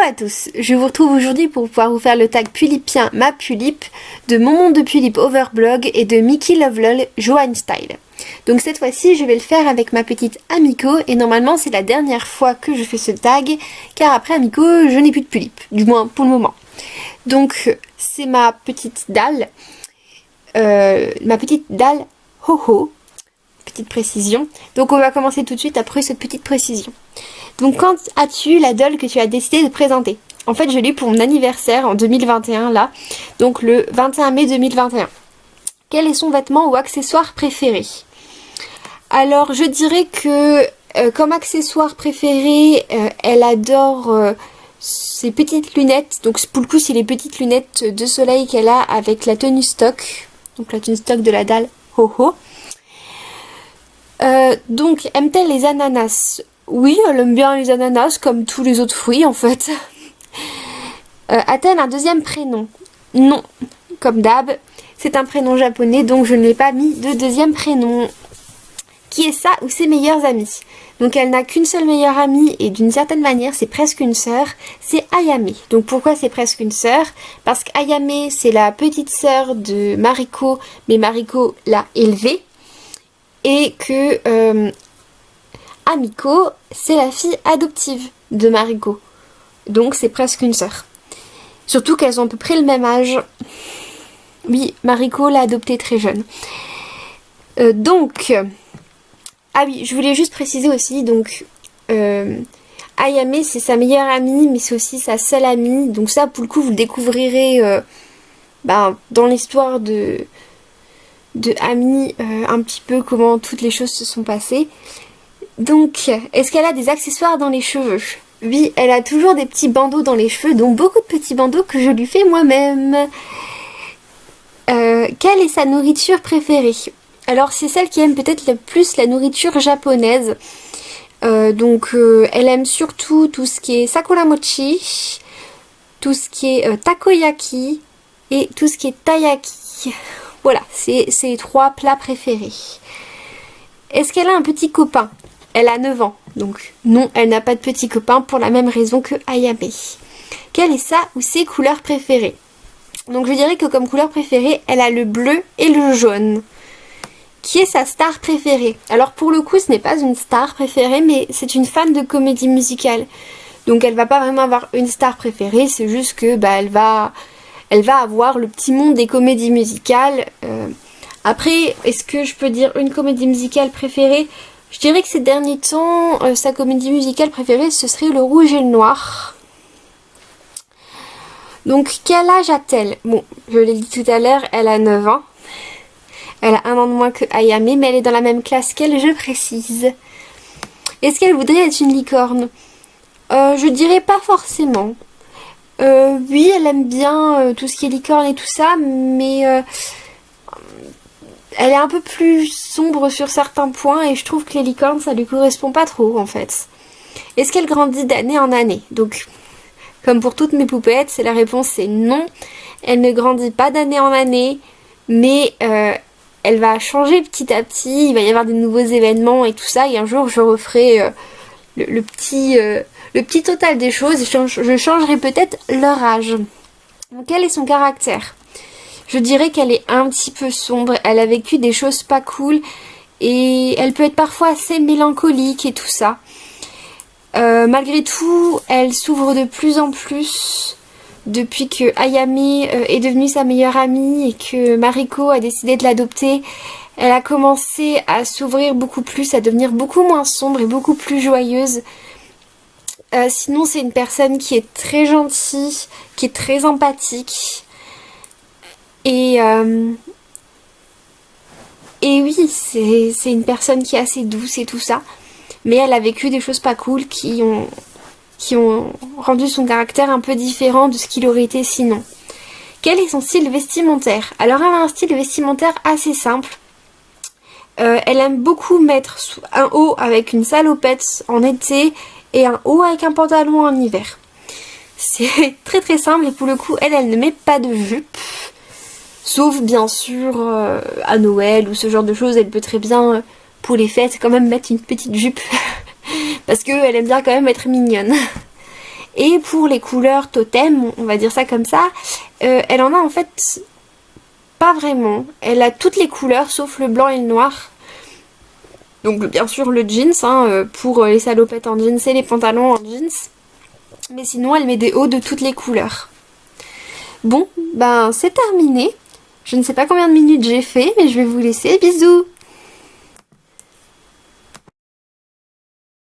à tous, je vous retrouve aujourd'hui pour pouvoir vous faire le tag pulipien Ma Pulip de Mon Monde de Pulip Overblog et de Mickey Lovelol Joanne Style. Donc cette fois-ci je vais le faire avec ma petite Amico et normalement c'est la dernière fois que je fais ce tag car après Amico je n'ai plus de pulip, du moins pour le moment. Donc c'est ma petite dalle Ho-Ho, petite précision. Donc on va commencer tout de suite après cette petite précision. Donc quand as-tu la doll que tu as décidé de présenter? En fait je l'ai eu pour mon anniversaire en 2021 là, donc le 21 mai 2021. Quel est son vêtement ou accessoire préféré? Alors je dirais que comme accessoire préféré, elle adore ses petites lunettes. Donc pour le coup c'est les petites lunettes de soleil qu'elle a avec la tenue stock. Donc la tenue stock de la dalle Ho-Ho. Donc aime-t-elle les ananas? Oui, elle aime bien les ananas comme tous les autres fruits en fait. A-t-elle un deuxième prénom? Non, comme d'hab, c'est un prénom japonais donc je ne l'ai pas mis de deuxième prénom. Qui est ça ou ses meilleurs amis? Donc elle n'a qu'une seule meilleure amie et d'une certaine manière c'est presque une sœur, c'est Ayame. Donc pourquoi c'est presque une sœur? Parce qu'Ayame c'est la petite sœur de Mariko, mais Mariko l'a élevée. Et que Amiko c'est la fille adoptive de Mariko. Donc c'est presque une sœur. Surtout qu'elles ont à peu près le même âge. Oui, Mariko l'a adoptée très jeune. Ah oui, je voulais juste préciser aussi, donc Ayame c'est sa meilleure amie, mais c'est aussi sa seule amie. Donc ça pour le coup vous le découvrirez dans l'histoire de Ami, un petit peu comment toutes les choses se sont passées. Donc, est-ce qu'elle a des accessoires dans les cheveux? Oui, elle a toujours des petits bandeaux dans les cheveux, dont beaucoup de petits bandeaux que je lui fais moi-même. Quelle est sa nourriture préférée? Alors, c'est celle qui aime peut-être le plus la nourriture japonaise. Elle aime surtout tout ce qui est sakura mochi, tout ce qui est takoyaki et tout ce qui est taiyaki. Voilà, c'est ses 3 plats préférés. Est-ce qu'elle a un petit copain? Elle a 9 ans, donc non, elle n'a pas de petit copain pour la même raison que Ayame. Quelle est sa ou ses couleurs préférées? Donc je dirais que comme couleur préférée, elle a le bleu et le jaune. Qui est sa star préférée? Alors pour le coup, ce n'est pas une star préférée, mais c'est une fan de comédie musicale. Donc elle va pas vraiment avoir une star préférée, c'est juste que elle va avoir le petit monde des comédies musicales. Après, est-ce que je peux dire une comédie musicale préférée? Je dirais que ces derniers temps, sa comédie musicale préférée, ce serait Le Rouge et le Noir. Donc, quel âge a-t-elle? Bon, je l'ai dit tout à l'heure, elle a 9 ans. Elle a 1 an de moins que Ayame, mais elle est dans la même classe qu'elle, je précise. Est-ce qu'elle voudrait être une licorne? Je dirais pas forcément. Oui, elle aime bien tout ce qui est licorne et tout ça, mais elle est un peu plus sombre sur certains points et je trouve que les licornes, ça lui correspond pas trop en fait. Est-ce qu'elle grandit d'année en année? Donc, comme pour toutes mes poupettes, la réponse c'est non. Elle ne grandit pas d'année en année, mais elle va changer petit à petit, il va y avoir des nouveaux événements et tout ça, et un jour je referai le petit total des choses, je changerai peut-être leur âge. Donc, quel est son caractère? Je dirais qu'elle est un petit peu sombre, elle a vécu des choses pas cool et elle peut être parfois assez mélancolique et tout ça. Malgré tout, elle s'ouvre de plus en plus depuis que Ayame est devenue sa meilleure amie et que Mariko a décidé de l'adopter. Elle a commencé à s'ouvrir beaucoup plus, à devenir beaucoup moins sombre et beaucoup plus joyeuse. Sinon, c'est une personne qui est très gentille, qui est très empathique. Et oui, c'est une personne qui est assez douce et tout ça. Mais elle a vécu des choses pas cool qui ont rendu son caractère un peu différent de ce qu'il aurait été sinon. Quel est son style vestimentaire? Alors elle a un style vestimentaire assez simple. Elle aime beaucoup mettre un haut avec une salopette en été et un haut avec un pantalon en hiver. C'est très très simple et pour le coup elle ne met pas de jupe. Sauf bien sûr à Noël ou ce genre de choses, elle peut très bien pour les fêtes quand même mettre une petite jupe. Parce qu'elle aime bien quand même être mignonne. Et pour les couleurs totem, on va dire ça comme ça, elle en a en fait pas vraiment. Elle a toutes les couleurs sauf le blanc et le noir. Donc bien sûr le jeans, pour les salopettes en jeans et les pantalons en jeans. Mais sinon elle met des hauts de toutes les couleurs. Bon, ben c'est terminé. Je ne sais pas combien de minutes j'ai fait, mais je vais vous laisser. Bisous!